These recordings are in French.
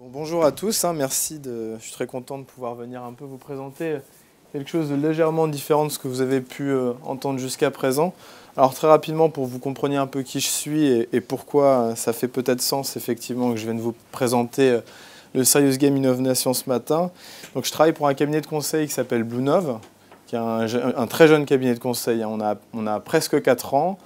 Bonjour à tous, merci je suis très content de pouvoir venir un peu vous présenter quelque chose de légèrement différent de ce que vous avez pu entendre jusqu'à présent. Alors très rapidement, pour que vous compreniez un peu qui je suis et pourquoi ça fait peut-être sens effectivement que je vienne vous présenter le Serious Game Innovation ce matin. Donc je travaille pour un cabinet de conseil qui s'appelle Bluenove, qui est un très jeune cabinet de conseil. On a presque 4 ans.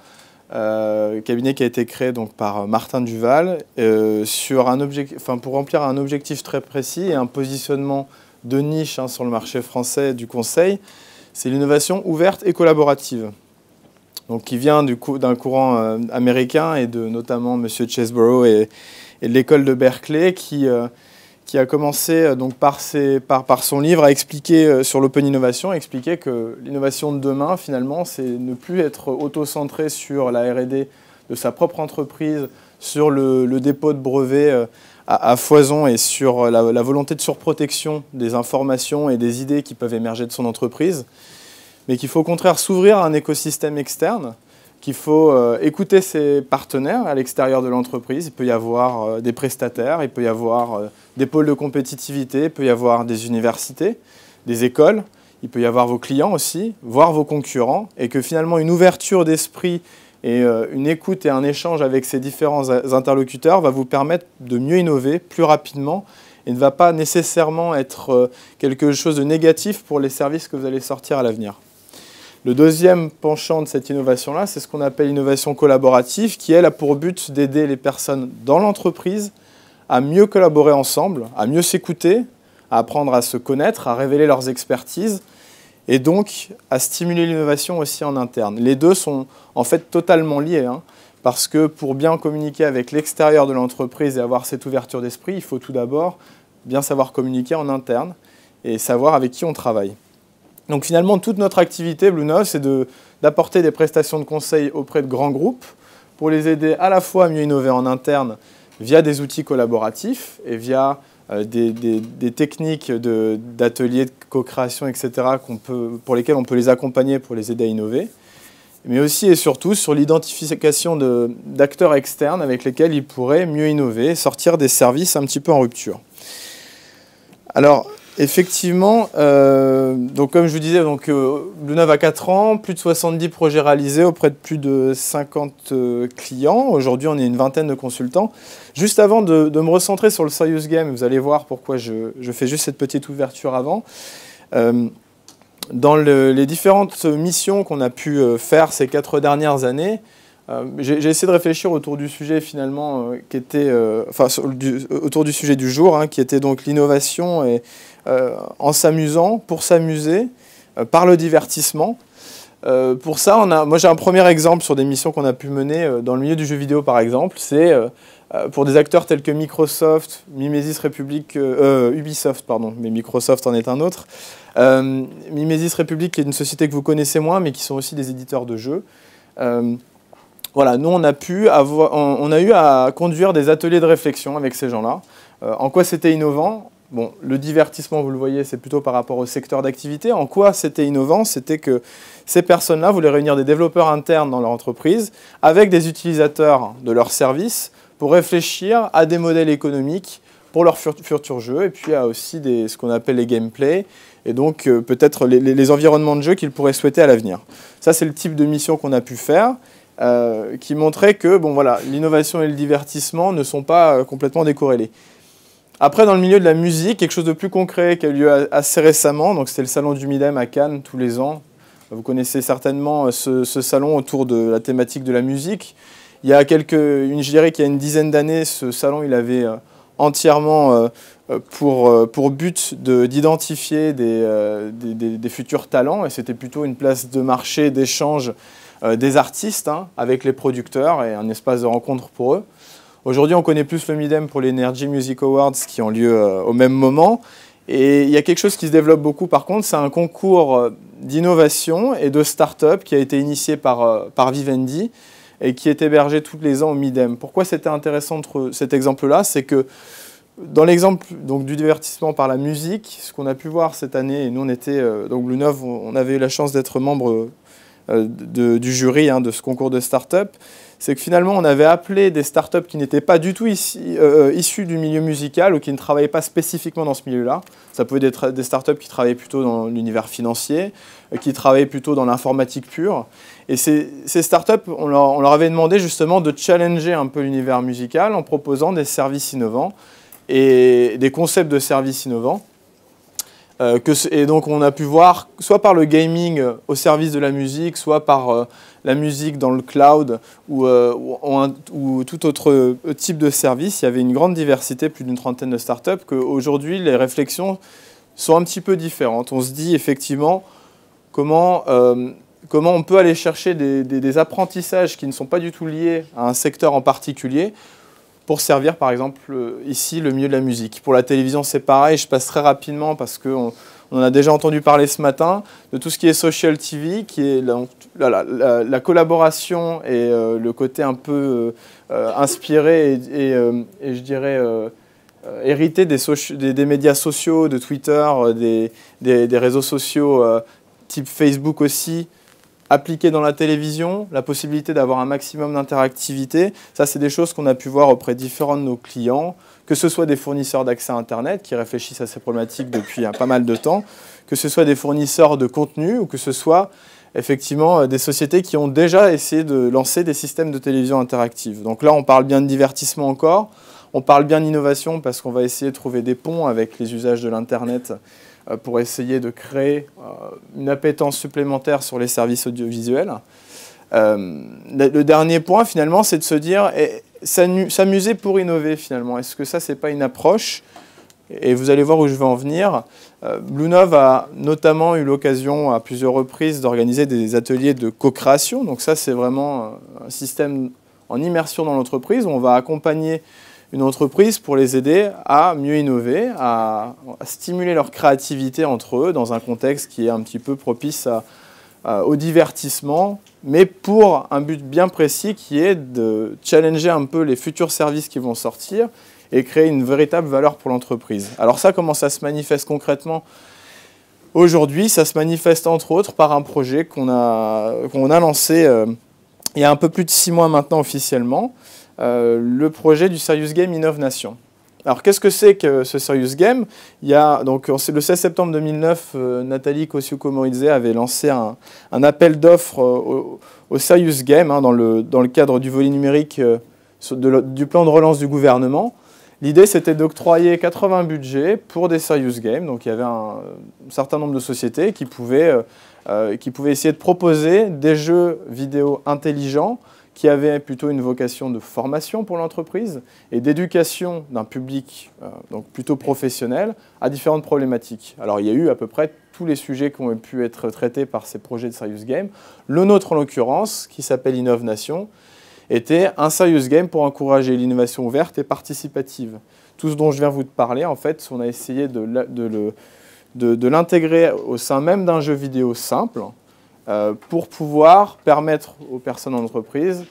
Cabinet qui a été créé donc par Martin Duval pour remplir un objectif très précis et un positionnement de niche sur le marché français du conseil. C'est l'innovation ouverte et collaborative, donc qui vient d'un courant américain et de notamment M. Chesebrough et de l'école de Berkeley qui a commencé donc par son livre à expliquer sur l'open innovation, à expliquer que l'innovation de demain, finalement, c'est ne plus être auto-centré sur la R&D de sa propre entreprise, sur le dépôt de brevets à foison et sur la volonté de surprotection des informations et des idées qui peuvent émerger de son entreprise, mais qu'il faut au contraire s'ouvrir à un écosystème externe, qu'il faut écouter ses partenaires à l'extérieur de l'entreprise. Il peut y avoir des prestataires, il peut y avoir des pôles de compétitivité, il peut y avoir des universités, des écoles, il peut y avoir vos clients aussi, voire vos concurrents, et que finalement une ouverture d'esprit et une écoute et un échange avec ces différents interlocuteurs va vous permettre de mieux innover plus rapidement et ne va pas nécessairement être quelque chose de négatif pour les services que vous allez sortir à l'avenir. Le deuxième penchant de cette innovation-là, c'est ce qu'on appelle l'innovation collaborative, qui elle a pour but d'aider les personnes dans l'entreprise à mieux collaborer ensemble, à mieux s'écouter, à apprendre à se connaître, à révéler leurs expertises, et donc à stimuler l'innovation aussi en interne. Les deux sont en fait totalement liés, parce que pour bien communiquer avec l'extérieur de l'entreprise et avoir cette ouverture d'esprit, il faut tout d'abord bien savoir communiquer en interne et savoir avec qui on travaille. Donc finalement, toute notre activité, Bluenove, c'est d'apporter des prestations de conseil auprès de grands groupes pour les aider à la fois à mieux innover en interne via des outils collaboratifs et via des techniques d'ateliers de co-création, etc., pour lesquels on peut les accompagner pour les aider à innover, mais aussi et surtout sur l'identification d'acteurs externes avec lesquels ils pourraient mieux innover, sortir des services un petit peu en rupture. Alors, effectivement, donc comme je vous disais, Bluenove a 4 ans, plus de 70 projets réalisés auprès de plus de 50 clients. Aujourd'hui, on est une vingtaine de consultants. Juste avant de me recentrer sur le Serious Game, vous allez voir pourquoi je fais juste cette petite ouverture avant. Dans les différentes missions qu'on a pu faire ces 4 dernières années, j'ai essayé de réfléchir autour du sujet finalement autour du sujet du jour, qui était donc l'innovation en s'amusant, pour s'amuser, par le divertissement. Pour ça, moi j'ai un premier exemple sur des missions qu'on a pu mener dans le milieu du jeu vidéo par exemple. C'est pour des acteurs tels que Microsoft, Mimesis Republic, Ubisoft, pardon, mais Microsoft en est un autre. Mimesis Republic qui est une société que vous connaissez moins, mais qui sont aussi des éditeurs de jeux. Voilà, nous on a eu à conduire des ateliers de réflexion avec ces gens-là. En quoi c'était innovant ? Bon, le divertissement, vous le voyez, c'est plutôt par rapport au secteur d'activité. En quoi c'était innovant ? C'était que ces personnes-là voulaient réunir des développeurs internes dans leur entreprise avec des utilisateurs de leurs services pour réfléchir à des modèles économiques pour leurs futurs jeux et puis à aussi ce qu'on appelle les gameplays et donc peut-être les environnements de jeu qu'ils pourraient souhaiter à l'avenir. Ça, c'est le type de mission qu'on a pu faire. Qui montrait que l'innovation et le divertissement ne sont pas complètement décorrélés. Après, dans le milieu de la musique, quelque chose de plus concret qui a eu lieu assez récemment, c'était le salon du Midem à Cannes tous les ans. Vous connaissez certainement ce salon autour de la thématique de la musique. Je dirais qu'il y a une dizaine d'années, ce salon il avait entièrement pour but d'identifier des futurs talents, et c'était plutôt une place de marché, d'échange des artistes avec les producteurs et un espace de rencontre pour eux. Aujourd'hui, on connaît plus le Midem pour les Energy Music Awards qui ont lieu au même moment. Et il y a quelque chose qui se développe beaucoup par contre, c'est un concours d'innovation et de start-up qui a été initié par Vivendi et qui est hébergé tous les ans au Midem. Pourquoi c'était intéressant cet exemple-là ? C'est que dans l'exemple du divertissement par la musique, ce qu'on a pu voir cette année, et nous on était, Bluenove, on avait eu la chance d'être membre du jury de ce concours de start-up, c'est que finalement, on avait appelé des startups qui n'étaient pas du tout issues du milieu musical ou qui ne travaillaient pas spécifiquement dans ce milieu-là. Ça pouvait être des startups qui travaillaient plutôt dans l'univers financier, qui travaillaient plutôt dans l'informatique pure. Et ces startups, on leur avait demandé justement de challenger un peu l'univers musical en proposant des services innovants et des concepts de services innovants. Et donc on a pu voir, soit par le gaming au service de la musique, soit par la musique dans le cloud ou tout autre type de service. Il y avait une grande diversité, plus d'une trentaine de startups, qu'aujourd'hui les réflexions sont un petit peu différentes. On se dit effectivement comment on peut aller chercher des apprentissages qui ne sont pas du tout liés à un secteur en particulier, pour servir, par exemple, ici, le milieu de la musique. Pour la télévision, c'est pareil. Je passe très rapidement parce qu'on en a déjà entendu parler ce matin, de tout ce qui est social TV, qui est la collaboration et le côté un peu inspiré et je dirais hérité des médias sociaux, de Twitter, des réseaux sociaux type Facebook aussi, appliqué dans la télévision, la possibilité d'avoir un maximum d'interactivité. Ça, c'est des choses qu'on a pu voir auprès de différents de nos clients, que ce soit des fournisseurs d'accès à Internet qui réfléchissent à ces problématiques depuis pas mal de temps, que ce soit des fournisseurs de contenu ou que ce soit effectivement des sociétés qui ont déjà essayé de lancer des systèmes de télévision interactive. Donc là, on parle bien de divertissement encore, on parle bien d'innovation parce qu'on va essayer de trouver des ponts avec les usages de l'Internet pour essayer de créer une appétence supplémentaire sur les services audiovisuels. Le dernier point, finalement, c'est de se dire s'amuser pour innover, finalement. Est-ce que ça, c'est pas une approche? Et vous allez voir où je veux en venir. Bluenov a notamment eu l'occasion à plusieurs reprises d'organiser des ateliers de co-création. Donc ça, c'est vraiment un système en immersion dans l'entreprise où on va accompagner une entreprise pour les aider à mieux innover, à stimuler leur créativité entre eux dans un contexte qui est un petit peu propice au divertissement, mais pour un but bien précis qui est de challenger un peu les futurs services qui vont sortir et créer une véritable valeur pour l'entreprise. Alors ça, comment ça se manifeste concrètement aujourd'hui? Ça se manifeste entre autres par un projet qu'on a lancé il y a un peu plus de 6 mois maintenant officiellement, le projet du Serious Game Innovation. Alors qu'est-ce que c'est que ce Serious Game? Donc, le 16 septembre 2009, Nathalie Kosciusko-Morizet avait lancé un appel d'offres au Serious Game dans le cadre du volet numérique du plan de relance du gouvernement. L'idée, c'était d'octroyer 80 budgets pour des Serious Games. Donc il y avait un certain nombre de sociétés qui pouvaient essayer de proposer des jeux vidéo intelligents qui avait plutôt une vocation de formation pour l'entreprise et d'éducation d'un public donc plutôt professionnel à différentes problématiques. Alors il y a eu à peu près tous les sujets qui ont pu être traités par ces projets de Serious Game. Le nôtre en l'occurrence, qui s'appelle Innovation, était un Serious Game pour encourager l'innovation ouverte et participative. Tout ce dont je viens vous parler, en fait, on a essayé de l'intégrer au sein même d'un jeu vidéo simple, pour pouvoir permettre aux personnes en entreprise,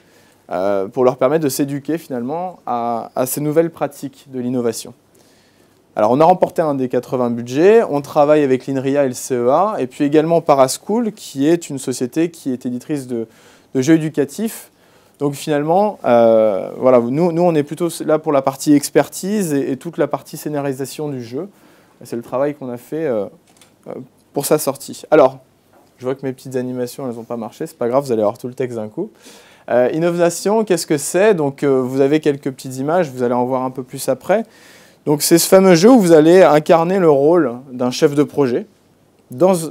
pour leur permettre de s'éduquer finalement à ces nouvelles pratiques de l'innovation. Alors on a remporté un des 80 budgets, on travaille avec l'INRIA et le CEA, et puis également Paraschool, qui est une société qui est éditrice de jeux éducatifs. Donc finalement, voilà, nous on est plutôt là pour la partie expertise et toute la partie scénarisation du jeu. C'est le travail qu'on a fait pour sa sortie. Alors, je vois que mes petites animations, elles n'ont pas marché. C'est pas grave, vous allez avoir tout le texte d'un coup. Innovation, qu'est-ce que c'est? Donc, vous avez quelques petites images, vous allez en voir un peu plus après. Donc, c'est ce fameux jeu où vous allez incarner le rôle d'un chef de projet.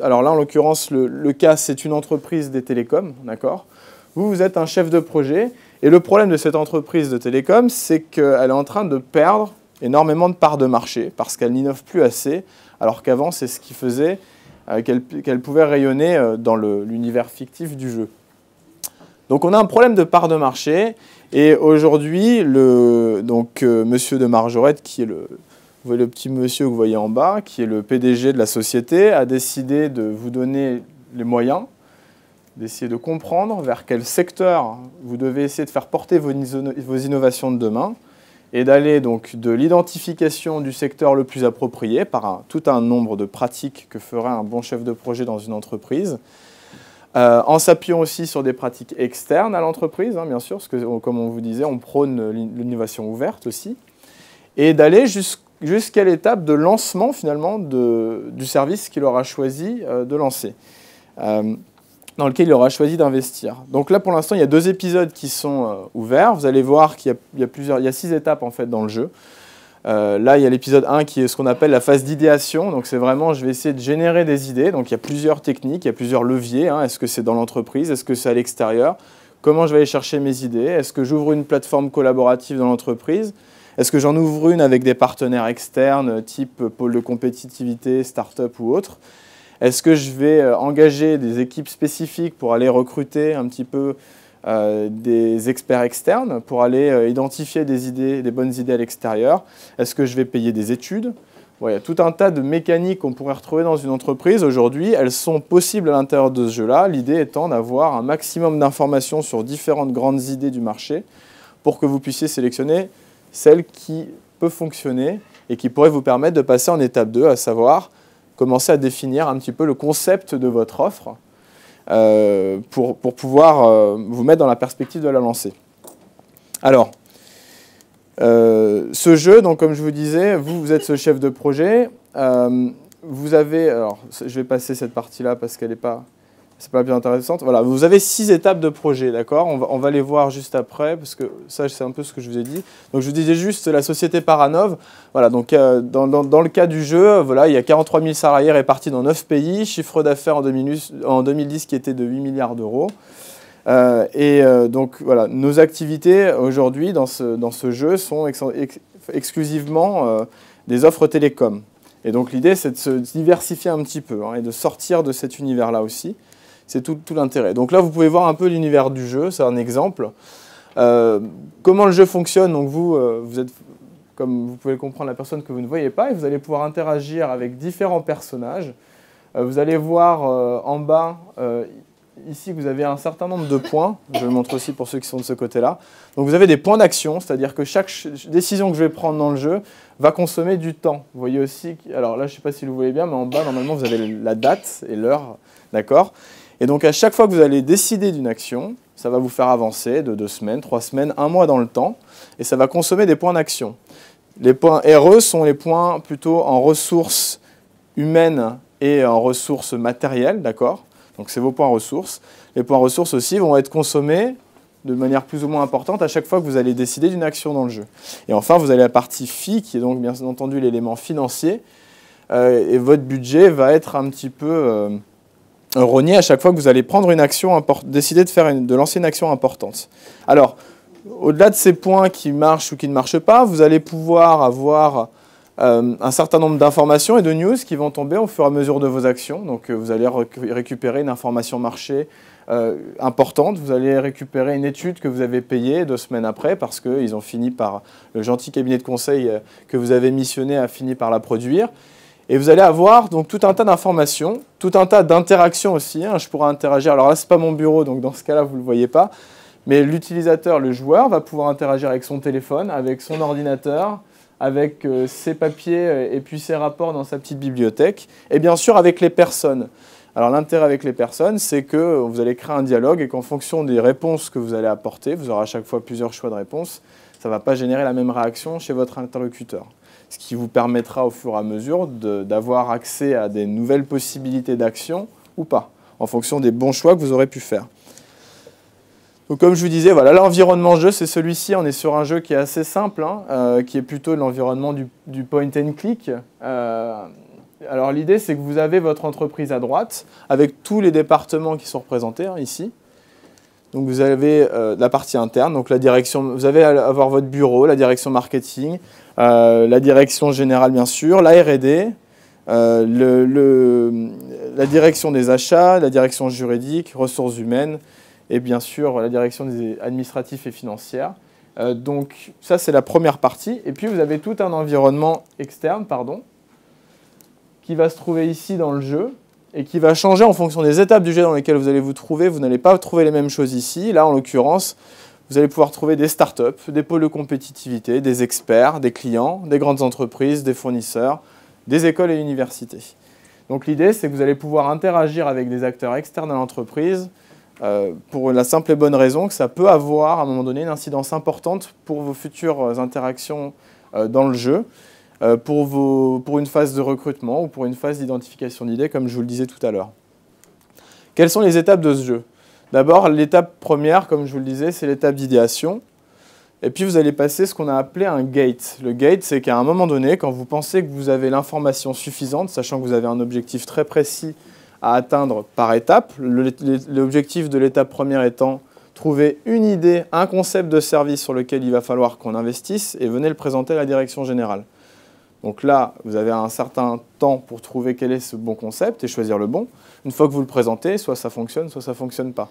Alors là, en l'occurrence, le cas, c'est une entreprise des télécoms, d'accord? Vous êtes un chef de projet. Et le problème de cette entreprise de télécoms, c'est qu'elle est en train de perdre énormément de parts de marché parce qu'elle n'innove plus assez, alors qu'avant, c'est ce qui faisait qu'elle pouvait rayonner dans l'univers fictif du jeu. Donc on a un problème de part de marché et aujourd'hui, monsieur de Margerette, qui est vous voyez le petit monsieur que vous voyez en bas, qui est le PDG de la société, a décidé de vous donner les moyens d'essayer de comprendre vers quel secteur vous devez essayer de faire porter vos innovations de demain et d'aller donc de l'identification du secteur le plus approprié par tout un nombre de pratiques que ferait un bon chef de projet dans une entreprise, en s'appuyant aussi sur des pratiques externes à l'entreprise, hein, bien sûr, parce que, comme on vous disait, on prône l'innovation ouverte aussi, et d'aller jusqu'à l'étape de lancement, finalement, du service qu'il aura choisi de lancer, dans lequel il aura choisi d'investir. Donc là, pour l'instant, il y a 2 épisodes qui sont ouverts. Vous allez voir qu'il y a 6 étapes, en fait, dans le jeu. Là, il y a l'épisode 1 qui est ce qu'on appelle la phase d'idéation. Donc, c'est vraiment, je vais essayer de générer des idées. Donc, il y a plusieurs techniques, il y a plusieurs leviers. Hein. Est-ce que c'est dans l'entreprise? Est-ce que c'est à l'extérieur? Comment je vais aller chercher mes idées? Est-ce que j'ouvre une plateforme collaborative dans l'entreprise? Est-ce que j'en ouvre une avec des partenaires externes, type pôle de compétitivité, start-up ou autre? Est-ce que je vais engager des équipes spécifiques pour aller recruter un petit peu des experts externes pour aller identifier des bonnes idées à l'extérieur? Est-ce que je vais payer des études? Bon, il y a tout un tas de mécaniques qu'on pourrait retrouver dans une entreprise. Aujourd'hui, elles sont possibles à l'intérieur de ce jeu-là. L'idée étant d'avoir un maximum d'informations sur différentes grandes idées du marché pour que vous puissiez sélectionner celle qui peut fonctionner et qui pourrait vous permettre de passer en étape 2, à savoir commencer à définir un petit peu le concept de votre offre pour pouvoir vous mettre dans la perspective de la lancer. Alors, ce jeu, donc, comme je vous disais, vous êtes ce chef de projet. Vous avez, alors, je vais passer cette partie-là parce qu'elle n'est pas, c'est pas bien intéressante. Voilà, vous avez 6 étapes de projet, d'accord? On va les voir juste après parce que ça, c'est un peu ce que je vous ai dit. Donc, je vous disais juste la société Paranov. Voilà, donc dans le cas du jeu, voilà, il y a 43 000 salariés répartis dans 9 pays, chiffre d'affaires en 2010 qui était de 8 milliards d'euros. Donc voilà, nos activités aujourd'hui dans ce jeu sont exclusivement des offres télécom. Et donc l'idée, c'est de se diversifier un petit peu et de sortir de cet univers-là aussi. C'est tout l'intérêt. Donc là, vous pouvez voir un peu l'univers du jeu, c'est un exemple. Comment le jeu fonctionne, donc vous êtes, comme vous pouvez le comprendre, la personne que vous ne voyez pas, et vous allez pouvoir interagir avec différents personnages. Vous allez voir en bas, ici, vous avez un certain nombre de points. Je le montre aussi pour ceux qui sont de ce côté-là. Donc vous avez des points d'action, c'est-à-dire que chaque décision que je vais prendre dans le jeu va consommer du temps. Vous voyez aussi, alors là, je ne sais pas si vous voyez bien, mais en bas, normalement, vous avez la date et l'heure, d'accord? Et donc, à chaque fois que vous allez décider d'une action, ça va vous faire avancer de 2 semaines, 3 semaines, 1 mois dans le temps, et ça va consommer des points d'action. Les points RE sont les points plutôt en ressources humaines et en ressources matérielles, d'accord? Donc, c'est vos points ressources. Les points ressources aussi vont être consommés de manière plus ou moins importante à chaque fois que vous allez décider d'une action dans le jeu. Et enfin, vous avez la partie FI, qui est donc bien entendu l'élément financier, et votre budget va être un petit peu rogné à chaque fois que vous allez prendre une action décider de lancer une action importante. Alors, au-delà de ces points qui marchent ou qui ne marchent pas, vous allez pouvoir avoir un certain nombre d'informations et de news qui vont tomber au fur et à mesure de vos actions. Donc, vous allez récupérer une information marché importante. Vous allez récupérer une étude que vous avez payée 2 semaines après parce qu'ils ont fini par, le gentil cabinet de conseil que vous avez missionné a fini par la produire. Et vous allez avoir donc tout un tas d'informations, tout un tas d'interactions aussi. Je pourrais interagir. Alors là, ce n'est pas mon bureau, donc dans ce cas-là, vous ne le voyez pas. Mais l'utilisateur, le joueur, va pouvoir interagir avec son téléphone, avec son ordinateur, avec ses papiers et puis ses rapports dans sa petite bibliothèque. Et bien sûr, avec les personnes. Alors l'intérêt avec les personnes, c'est que vous allez créer un dialogue et qu'en fonction des réponses que vous allez apporter, vous aurez à chaque fois plusieurs choix de réponses, ça ne va pas générer la même réaction chez votre interlocuteur. Ce qui vous permettra au fur et à mesure d'avoir accès à des nouvelles possibilités d'action ou pas, en fonction des bons choix que vous aurez pu faire. Donc comme je vous disais, voilà, l'environnement jeu, c'est celui-ci. On est sur un jeu qui est assez simple, qui est plutôt l'environnement du point and click. Alors l'idée, c'est que vous avez votre entreprise à droite, avec tous les départements qui sont représentés ici. Donc vous avez la partie interne, donc la direction, vous allez avoir votre bureau, la direction marketing, la direction générale bien sûr, la R&D, la direction des achats, la direction juridique, ressources humaines et bien sûr la direction des administratifs et financières. Donc ça c'est la première partie. Et puis vous avez tout un environnement externe, qui va se trouver ici dans le jeu et qui va changer en fonction des étapes du jeu dans lesquelles vous allez vous trouver. Vous n'allez pas trouver les mêmes choses ici. Là, en l'occurrence, vous allez pouvoir trouver des startups, des pôles de compétitivité, des experts, des clients, des grandes entreprises, des fournisseurs, des écoles et universités. Donc l'idée, c'est que vous allez pouvoir interagir avec des acteurs externes à l'entreprise pour la simple et bonne raison que ça peut avoir à un moment donné une incidence importante pour vos futures interactions dans le jeu, pour une phase de recrutement ou pour une phase d'identification d'idées, comme je vous le disais tout à l'heure. Quelles sont les étapes de ce jeu? D'abord, l'étape première, comme je vous le disais, c'est l'étape d'idéation. Et puis vous allez passer ce qu'on a appelé un gate. Le gate, c'est qu'à un moment donné, quand vous pensez que vous avez l'information suffisante, sachant que vous avez un objectif très précis à atteindre par étape, l'objectif de l'étape première étant trouver une idée, un concept de service sur lequel il va falloir qu'on investisse et venez le présenter à la direction générale. Donc là, vous avez un certain temps pour trouver quel est ce bon concept et choisir le bon. Une fois que vous le présentez, soit ça fonctionne, soit ça ne fonctionne pas.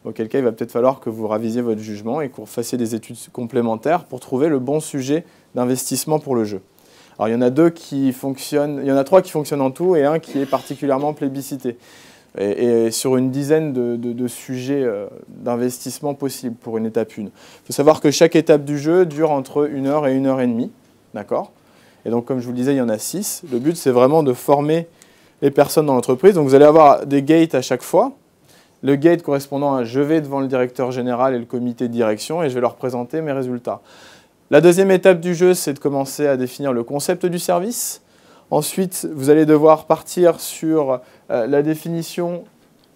Auquel cas, il va peut-être falloir que vous ravisiez votre jugement et que vous fassiez des études complémentaires pour trouver le bon sujet d'investissement pour le jeu. Alors, il y en a trois qui fonctionnent en tout et un qui est particulièrement plébiscité. Et sur une dizaine de sujets d'investissement possibles pour une étape 1. Il faut savoir que chaque étape du jeu dure entre 1 heure et 1 heure et demie. D'accord ? Et donc, comme je vous le disais, il y en a 6. Le but, c'est vraiment de former les personnes dans l'entreprise. Donc, vous allez avoir des gates à chaque fois. Le gate correspondant à « je vais devant le directeur général et le comité de direction et je vais leur présenter mes résultats ». La deuxième étape du jeu, c'est de commencer à définir le concept du service. Ensuite, vous allez devoir partir sur la définition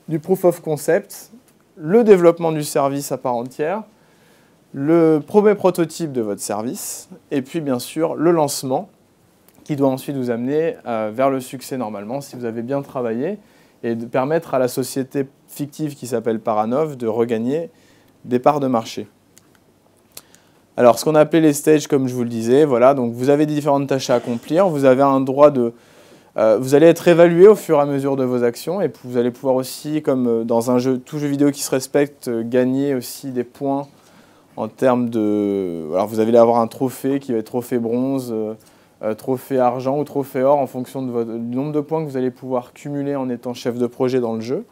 du proof of concept, le développement du service à part entière, le premier prototype de votre service et puis bien sûr le lancement qui doit ensuite vous amener vers le succès normalement si vous avez bien travaillé et de permettre à la société fictive qui s'appelle Paranov de regagner des parts de marché. Alors, ce qu'on a appelé les stages, comme je vous le disais, voilà, donc vous avez différentes tâches à accomplir, vous avez un droit de... vous allez être évalué au fur et à mesure de vos actions et vous allez pouvoir aussi, comme dans un jeu, tout jeu vidéo qui se respecte, gagner aussi des points en termes de... Alors, vous allez avoir un trophée qui va être trophée bronze, trophée argent ou trophée or en fonction du nombre de points que vous allez pouvoir cumuler en étant chef de projet dans le jeu.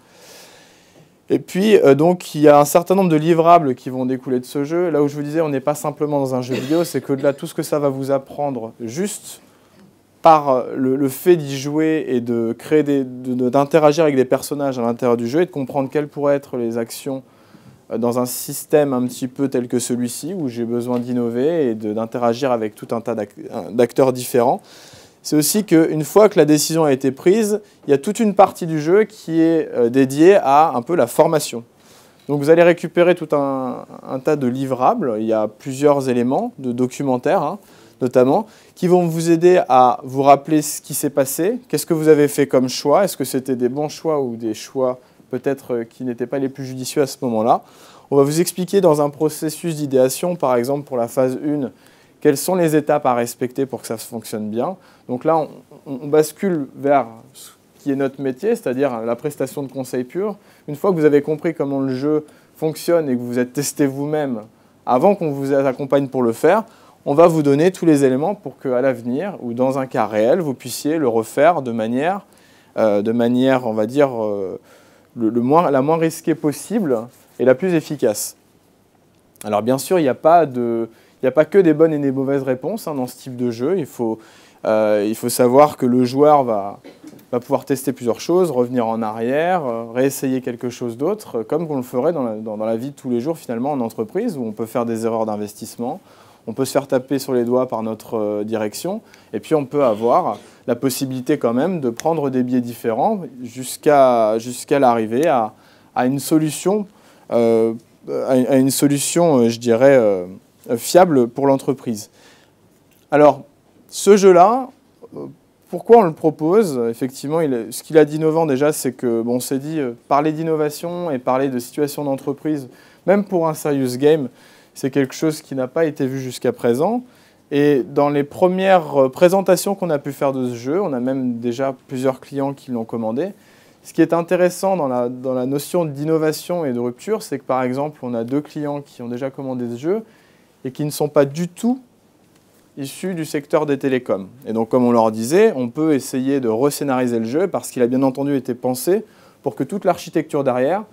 Et puis, donc, il y a un certain nombre de livrables qui vont découler de ce jeu. Là où je vous disais, on n'est pas simplement dans un jeu vidéo, c'est qu'au-delà de tout ce que ça va vous apprendre, juste par le fait d'y jouer et de créer d'interagir avec des personnages à l'intérieur du jeu et de comprendre quelles pourraient être les actions dans un système un petit peu tel que celui-ci, où j'ai besoin d'innover et d'interagir avec tout un tas d'acteurs différents. C'est aussi qu'une fois que la décision a été prise, il y a toute une partie du jeu qui est dédiée à un peu la formation. Donc vous allez récupérer tout un tas de livrables, il y a plusieurs éléments de documentaires notamment, qui vont vous aider à vous rappeler ce qui s'est passé, qu'est-ce que vous avez fait comme choix, est-ce que c'était des bons choix ou des choix peut-être qui n'étaient pas les plus judicieux à ce moment-là. On va vous expliquer dans un processus d'idéation, par exemple pour la phase 1, quelles sont les étapes à respecter pour que ça fonctionne bien. Donc là, on bascule vers ce qui est notre métier, c'est-à-dire la prestation de conseil pur. Une fois que vous avez compris comment le jeu fonctionne et que vous êtes testé vous-même avant qu'on vous accompagne pour le faire, on va vous donner tous les éléments pour qu'à l'avenir, ou dans un cas réel, vous puissiez le refaire de manière on va dire, la moins risquée possible et la plus efficace. Alors bien sûr, il n'y a pas que des bonnes et des mauvaises réponses dans ce type de jeu. Il faut savoir que le joueur va pouvoir tester plusieurs choses, revenir en arrière, réessayer quelque chose d'autre, comme on le ferait dans la vie de tous les jours finalement en entreprise, où on peut faire des erreurs d'investissement, on peut se faire taper sur les doigts par notre direction, et puis on peut avoir la possibilité quand même de prendre des biais différents jusqu'à l'arrivée à une solution, je dirais, fiable pour l'entreprise. Alors, ce jeu-là, pourquoi on le propose? Effectivement, ce qu'il a d'innovant déjà, c'est que, on s'est dit, parler d'innovation et parler de situation d'entreprise, même pour un serious game, c'est quelque chose qui n'a pas été vu jusqu'à présent. Et dans les premières présentations qu'on a pu faire de ce jeu, on a même déjà plusieurs clients qui l'ont commandé. Ce qui est intéressant dans la notion d'innovation et de rupture, c'est que par exemple, on a 2 clients qui ont déjà commandé ce jeu et qui ne sont pas du tout issus du secteur des télécoms. Et donc, comme on leur disait, on peut essayer de rescénariser le jeu parce qu'il a bien entendu été pensé pour que toute l'architecture derrière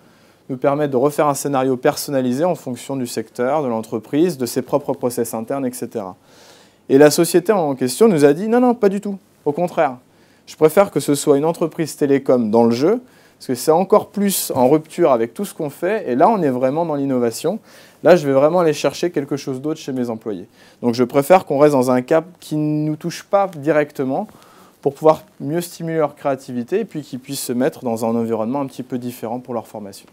nous permette de refaire un scénario personnalisé en fonction du secteur, de l'entreprise, de ses propres process internes, etc. Et la société en question nous a dit non, non, pas du tout, au contraire. Je préfère que ce soit une entreprise télécom dans le jeu, parce que c'est encore plus en rupture avec tout ce qu'on fait, et là on est vraiment dans l'innovation. Là je vais vraiment aller chercher quelque chose d'autre chez mes employés. Donc je préfère qu'on reste dans un cap qui ne nous touche pas directement, pour pouvoir mieux stimuler leur créativité, et puis qu'ils puissent se mettre dans un environnement un petit peu différent pour leur formation.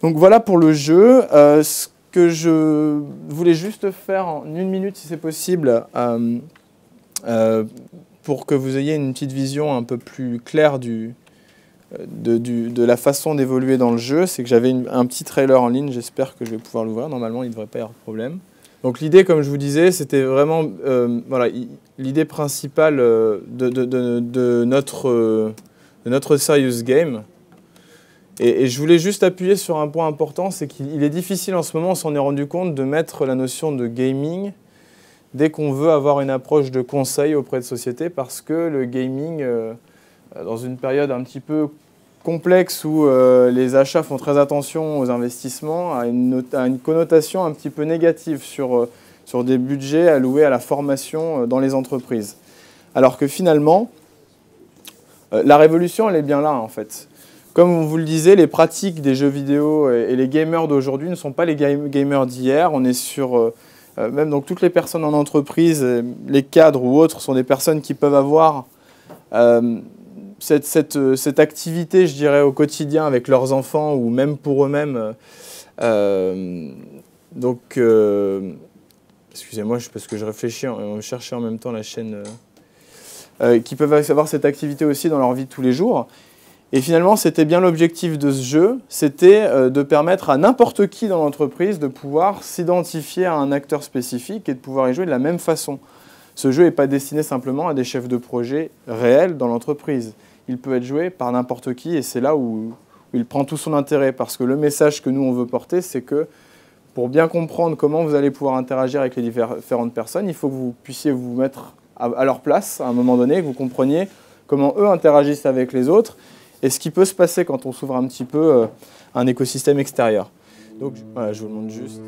Donc voilà pour le jeu. Ce que je voulais juste faire en 1 minute, si c'est possible, pour que vous ayez une petite vision un peu plus claire de la façon d'évoluer dans le jeu, c'est que j'avais un petit trailer en ligne, j'espère que je vais pouvoir l'ouvrir, normalement il ne devrait pas y avoir de problème. Donc l'idée, comme je vous disais, c'était vraiment voilà, l'idée principale de notre Serious Game. Et je voulais juste appuyer sur un point important, c'est qu'il est difficile en ce moment, on s'en est rendu compte, de mettre la notion de gaming dès qu'on veut avoir une approche de conseil auprès de sociétés, parce que le gaming, dans une période un petit peu complexe où les achats font très attention aux investissements, a une connotation un petit peu négative sur des budgets alloués à la formation dans les entreprises. Alors que finalement, la révolution, elle est bien là en fait. Comme on vous le disait, les pratiques des jeux vidéo et les gamers d'aujourd'hui ne sont pas les gamers d'hier. On est sur, même donc toutes les personnes en entreprise, les cadres ou autres, sont des personnes qui peuvent avoir cette activité, je dirais, au quotidien avec leurs enfants ou même pour eux-mêmes. Excusez-moi, parce que je réfléchis, on cherchait en même temps la chaîne, qui peuvent avoir cette activité aussi dans leur vie de tous les jours. Et finalement, c'était bien l'objectif de ce jeu, c'était de permettre à n'importe qui dans l'entreprise de pouvoir s'identifier à un acteur spécifique et de pouvoir y jouer de la même façon. Ce jeu n'est pas destiné simplement à des chefs de projet réels dans l'entreprise. Il peut être joué par n'importe qui et c'est là où il prend tout son intérêt. Parce que le message que nous, on veut porter, c'est que pour bien comprendre comment vous allez pouvoir interagir avec les différentes personnes, il faut que vous puissiez vous mettre à leur place à un moment donné, que vous compreniez comment eux interagissent avec les autres et ce qui peut se passer quand on s'ouvre un petit peu à un écosystème extérieur. Donc voilà, je vous le montre juste.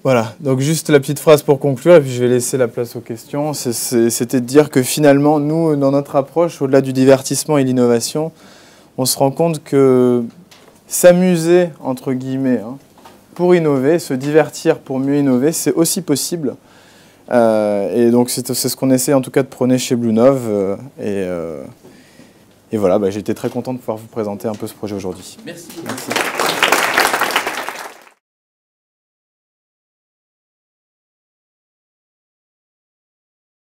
Voilà, donc juste la petite phrase pour conclure, et puis je vais laisser la place aux questions. C'était de dire que finalement, nous, dans notre approche, au-delà du divertissement et l'innovation, on se rend compte que s'amuser, entre guillemets, pour innover, se divertir pour mieux innover, c'est aussi possible. Et donc c'est ce qu'on essaie en tout cas de prôner chez Bluenov. Et voilà, j'ai été très content de pouvoir vous présenter un peu ce projet aujourd'hui. Merci. Merci.